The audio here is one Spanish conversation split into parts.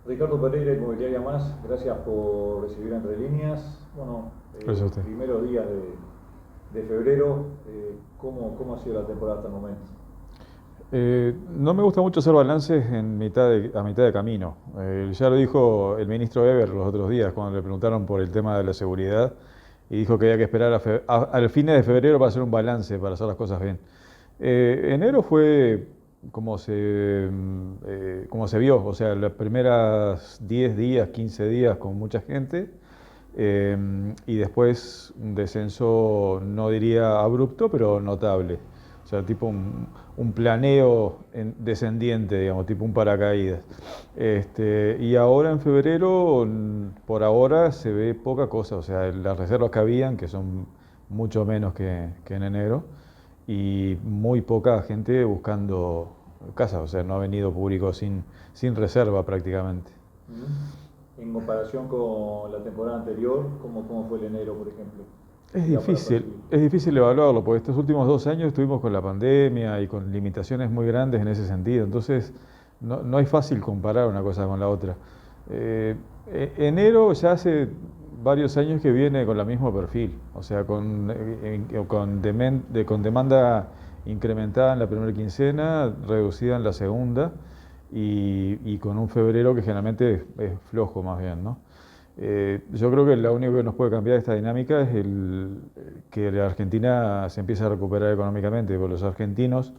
Ricardo Pereira, Inmobiliaria Más, gracias por recibir Entre Líneas. Bueno, Gracias a usted. primeros días de febrero, ¿cómo ha sido la temporada hasta el momento? No me gusta mucho hacer balances a mitad de camino. Ya lo dijo el ministro Eber los otros días cuando le preguntaron por el tema de la seguridad y dijo que había que esperar al fin de febrero para hacer un balance, para hacer las cosas bien. Enero fue como se vio, o sea, las primeras 10 días, 15 días con mucha gente, y después un descenso, no diría abrupto, pero notable. O sea, tipo un planeo descendiente, digamos, tipo un paracaídas. Y ahora en febrero, por ahora, se ve poca cosa. O sea, las reservas que habían, que son mucho menos que en enero, y muy poca gente buscando casa. O sea, no ha venido público sin reserva prácticamente. En comparación con la temporada anterior, ¿cómo fue el enero, por ejemplo? Es Ya para difícil, percibir. es difícil evaluarlo, porque estos últimos 2 años estuvimos con la pandemia y con limitaciones muy grandes en ese sentido. Entonces, no es fácil comparar una cosa con la otra. Eh, Enero ya hace varios años que viene con el mismo perfil, o sea, con demanda incrementada en la primera quincena, reducida en la segunda, y con un febrero que generalmente es flojo más bien, ¿no? Yo creo que lo único que nos puede cambiar esta dinámica es que la Argentina se empiece a recuperar económicamente, porque los argentinos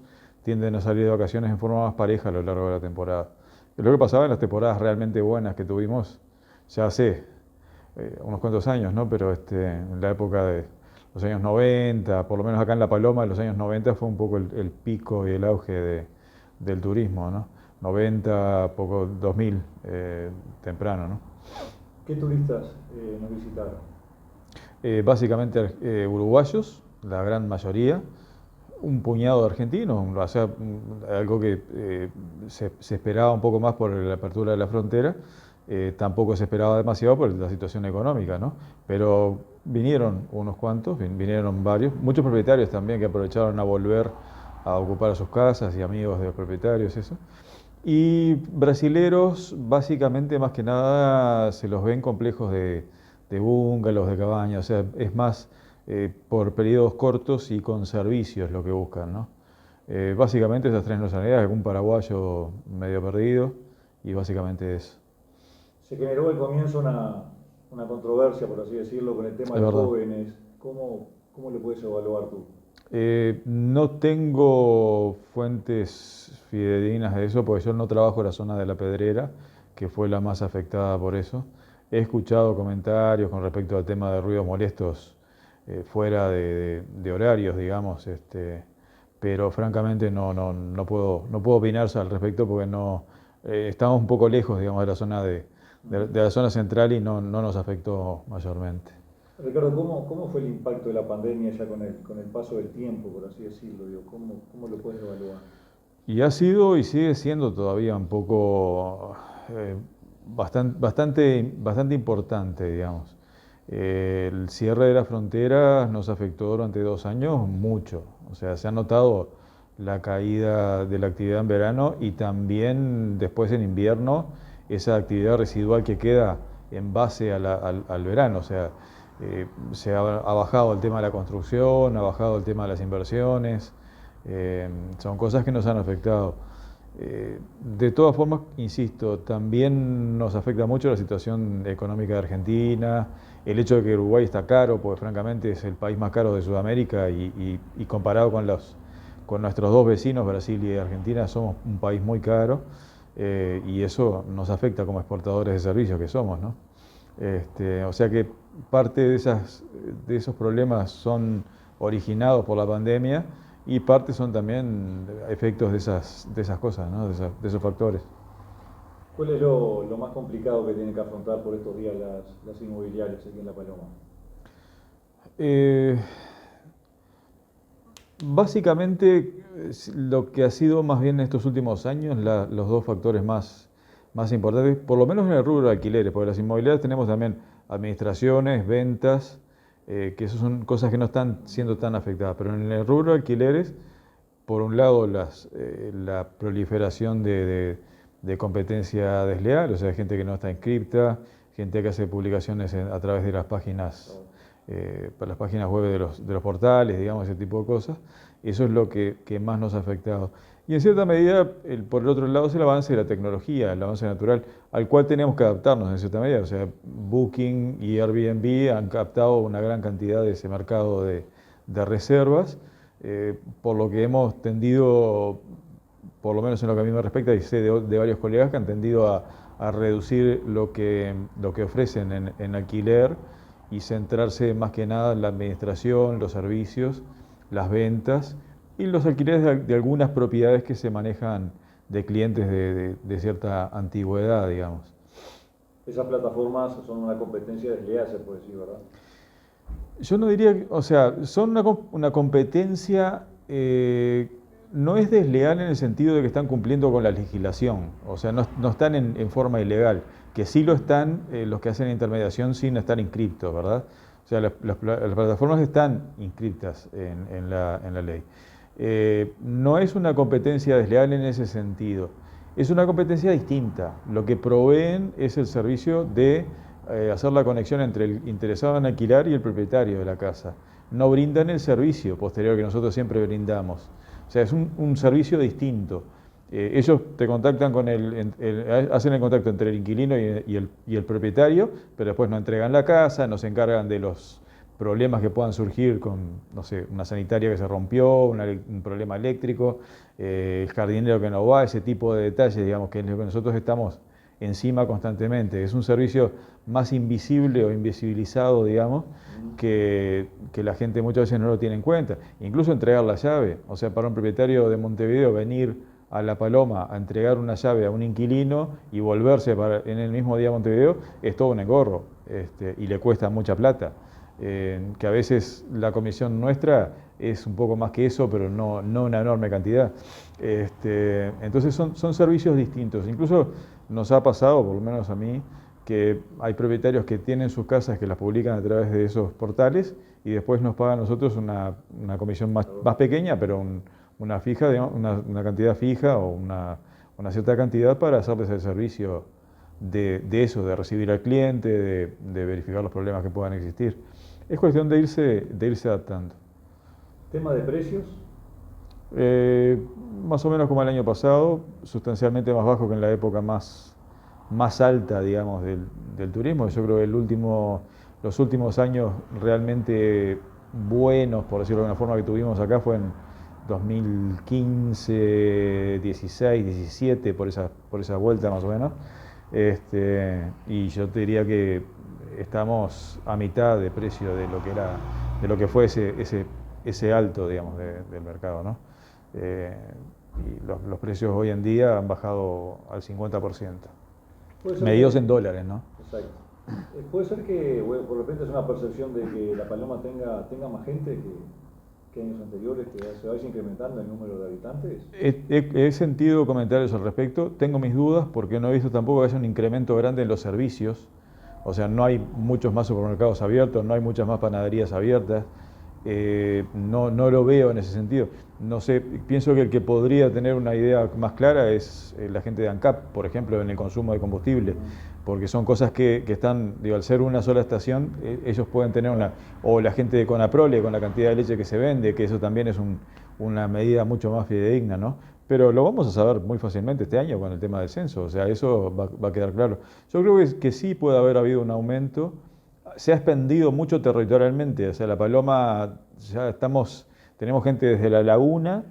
tienden a salir de vacaciones en forma más pareja a lo largo de la temporada. Es lo que pasaba en las temporadas realmente buenas que tuvimos ya hace unos cuantos años, ¿no? Pero en la época de los años 90, por lo menos acá en La Paloma, de los años 90 fue un poco el pico y el auge del turismo, ¿no? 90, poco 2000, temprano, ¿no? ¿Qué turistas nos visitaron? Básicamente uruguayos, la gran mayoría, un puñado de argentinos, o sea, algo que se esperaba un poco más por la apertura de la frontera, tampoco se esperaba demasiado por la situación económica, ¿no? Pero vinieron unos cuantos, vinieron varios, muchos propietarios también que aprovecharon a volver a ocupar sus casas y amigos de los propietarios, eso. Y brasileros, básicamente, más que nada, se los ven complejos de bungalows, de cabañas, o sea, es más por periodos cortos y con servicios lo que buscan, ¿no? Básicamente esas tres nacionalidades, algún paraguayo medio perdido, y básicamente eso. Se generó al comienzo una controversia, por así decirlo, con el tema Es de verdad. jóvenes. ¿Cómo lo puedes evaluar tú? No tengo fuentes fidedignas de eso, porque yo no trabajo en la zona de La Pedrera, que fue la más afectada por eso. He escuchado comentarios con respecto al tema de ruidos molestos fuera de horarios, digamos, pero francamente no puedo opinar al respecto porque estamos un poco lejos, digamos, de la zona de la zona central y no nos afectó mayormente. Ricardo, ¿cómo fue el impacto de la pandemia ya con el paso del tiempo, por así decirlo? Digo, ¿cómo lo puedes evaluar? Y ha sido y sigue siendo todavía un poco bastante importante, digamos. El cierre de las fronteras nos afectó durante 2 años mucho. O sea, se ha notado la caída de la actividad en verano y también después en invierno esa actividad residual que queda en base al verano. O sea, ha bajado el tema de la construcción, ha bajado el tema de las inversiones. Son cosas que nos han afectado. De todas formas, insisto, también nos afecta mucho la situación económica de Argentina, el hecho de que Uruguay está caro, porque francamente es el país más caro de Sudamérica y comparado con nuestros dos vecinos, Brasil y Argentina, somos un país muy caro, y eso nos afecta como exportadores de servicios que somos, ¿no? O sea que parte de esos problemas son originados por la pandemia y parte son también efectos de esas cosas, ¿no? De esos factores. ¿Cuál es lo más complicado que tienen que afrontar por estos días las inmobiliarias aquí en La Paloma? Eh, Básicamente, lo que ha sido más bien en estos últimos años, los dos factores más importantes, por lo menos en el rubro de alquileres, porque las inmobiliarias tenemos también administraciones, ventas, que esas son cosas que no están siendo tan afectadas, pero en el rubro de alquileres, por un lado, la proliferación de competencia desleal, o sea, gente que no está inscripta, gente que hace publicaciones a través de las páginas, para las páginas web de los portales, digamos, ese tipo de cosas. Eso es lo que más nos ha afectado. Y en cierta medida, por el otro lado, es el avance de la tecnología, el avance natural, al cual tenemos que adaptarnos en cierta medida. O sea, Booking y Airbnb han captado una gran cantidad de ese mercado de reservas, por lo que hemos tendido, por lo menos en lo que a mí me respecta, y sé de varios colegas que han tendido a reducir lo que ofrecen en alquiler y centrarse más que nada en la administración, los servicios, las ventas y los alquileres de algunas propiedades que se manejan de clientes de cierta antigüedad, digamos. Esas plataformas son una competencia desleal, se puede decir, ¿verdad? Yo no diría, o sea, son una competencia, no es desleal en el sentido de que están cumpliendo con la legislación, o sea, no están en forma ilegal, que sí lo están los que hacen intermediación sin estar inscriptos, ¿verdad? O sea, las plataformas están inscriptas en la ley. No es una competencia desleal en ese sentido, es una competencia distinta. Lo que proveen es el servicio de hacer la conexión entre el interesado en alquilar y el propietario de la casa. No brindan el servicio posterior que nosotros siempre brindamos. O sea, es un servicio distinto. Ellos te contactan con hacen el contacto entre el inquilino y el propietario, pero después no entregan la casa, no se encargan de los problemas que puedan surgir con, no sé, una sanitaria que se rompió, un problema eléctrico, el jardinero que no va, ese tipo de detalles, digamos, que es lo que nosotros estamos encima constantemente. Es un servicio más invisible o invisibilizado, digamos, que la gente muchas veces no lo tiene en cuenta. Incluso entregar la llave, o sea, para un propietario de Montevideo venir a La Paloma a entregar una llave a un inquilino y volverse en el mismo día a Montevideo es todo un engorro, y le cuesta mucha plata. Que a veces la comisión nuestra es un poco más que eso, pero no una enorme cantidad. Entonces son servicios distintos. Incluso nos ha pasado, por lo menos a mí, que hay propietarios que tienen sus casas que las publican a través de esos portales y después nos pagan a nosotros una comisión más pequeña, pero una fija, digamos, una cantidad fija o una cierta cantidad para hacerles el servicio de eso, de recibir al cliente, de verificar los problemas que puedan existir. Es cuestión de irse adaptando. ¿Tema de precios? Más o menos como el año pasado, sustancialmente más bajo que en la época más alta, digamos, del turismo. Yo creo que los últimos años realmente buenos, por decirlo de alguna forma, que tuvimos acá fue en 2015, 16, 17, por esa vuelta más o menos. Y yo te diría que estamos a mitad de precio de lo que fue ese alto, digamos, del mercado, ¿no? Y los precios hoy en día han bajado al 50%, medidos en dólares, ¿no? Exacto. Puede ser que, bueno, por repente es una percepción de que La Paloma tenga más gente que años anteriores, que se vaya incrementando el número de habitantes. He sentido comentarios al respecto, tengo mis dudas porque no he visto tampoco que haya un incremento grande en los servicios. O sea, no hay muchos más supermercados abiertos, no hay muchas más panaderías abiertas. No lo veo en ese sentido. No sé, pienso que el que podría tener una idea más clara es la gente de ANCAP, por ejemplo, en el consumo de combustible, porque son cosas que están, digo, al ser una sola estación, ellos pueden tener o la gente de Conaprole con la cantidad de leche que se vende, que eso también es una medida mucho más fidedigna, ¿no? Pero lo vamos a saber muy fácilmente este año con el tema del censo, o sea, eso va a quedar claro. Yo creo que sí puede haber habido un aumento. Se ha expandido mucho territorialmente, o sea, La Paloma, ya tenemos gente desde La Laguna,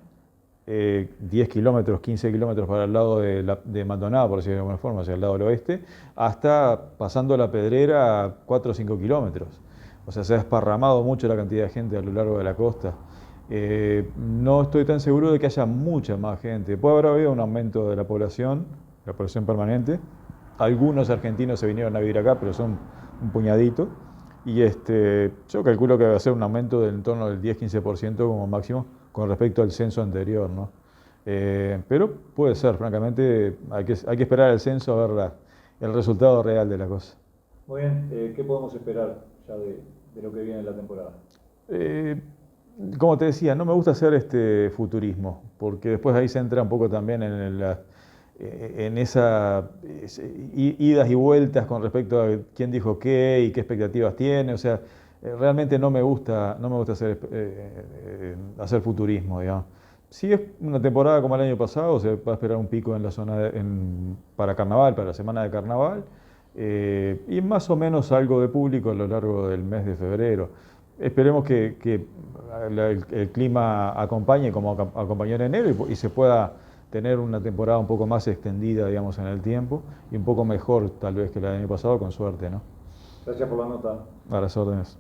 10 kilómetros, 15 kilómetros para el lado de Maldonado, por decirlo de alguna forma, hacia el lado del oeste, hasta pasando La Pedrera a 4 o 5 kilómetros. O sea, se ha desparramado mucho la cantidad de gente a lo largo de la costa. No estoy tan seguro de que haya mucha más gente. Puede haber habido un aumento de la población permanente. Algunos argentinos se vinieron a vivir acá, pero son un puñadito. Y yo calculo que va a ser un aumento del entorno del 10-15% como máximo con respecto al censo anterior, ¿no? Pero puede ser, francamente, hay que esperar el censo a ver el resultado real de la cosa. Muy bien, ¿qué podemos esperar ya de lo que viene en la temporada? Como te decía, no me gusta hacer futurismo, porque después ahí se entra un poco también en en esa idas y vueltas con respecto a quién dijo qué y qué expectativas tiene. O sea, realmente no me gusta hacer futurismo, digamos. Si es una temporada como el año pasado, se va a esperar un pico en la zona para carnaval, para la semana de carnaval, y más o menos algo de público a lo largo del mes de febrero. Esperemos que el clima acompañe como acompañó en enero y se pueda tener una temporada un poco más extendida, digamos, en el tiempo y un poco mejor tal vez que el año pasado, con suerte, ¿no? Gracias por la nota. A las órdenes.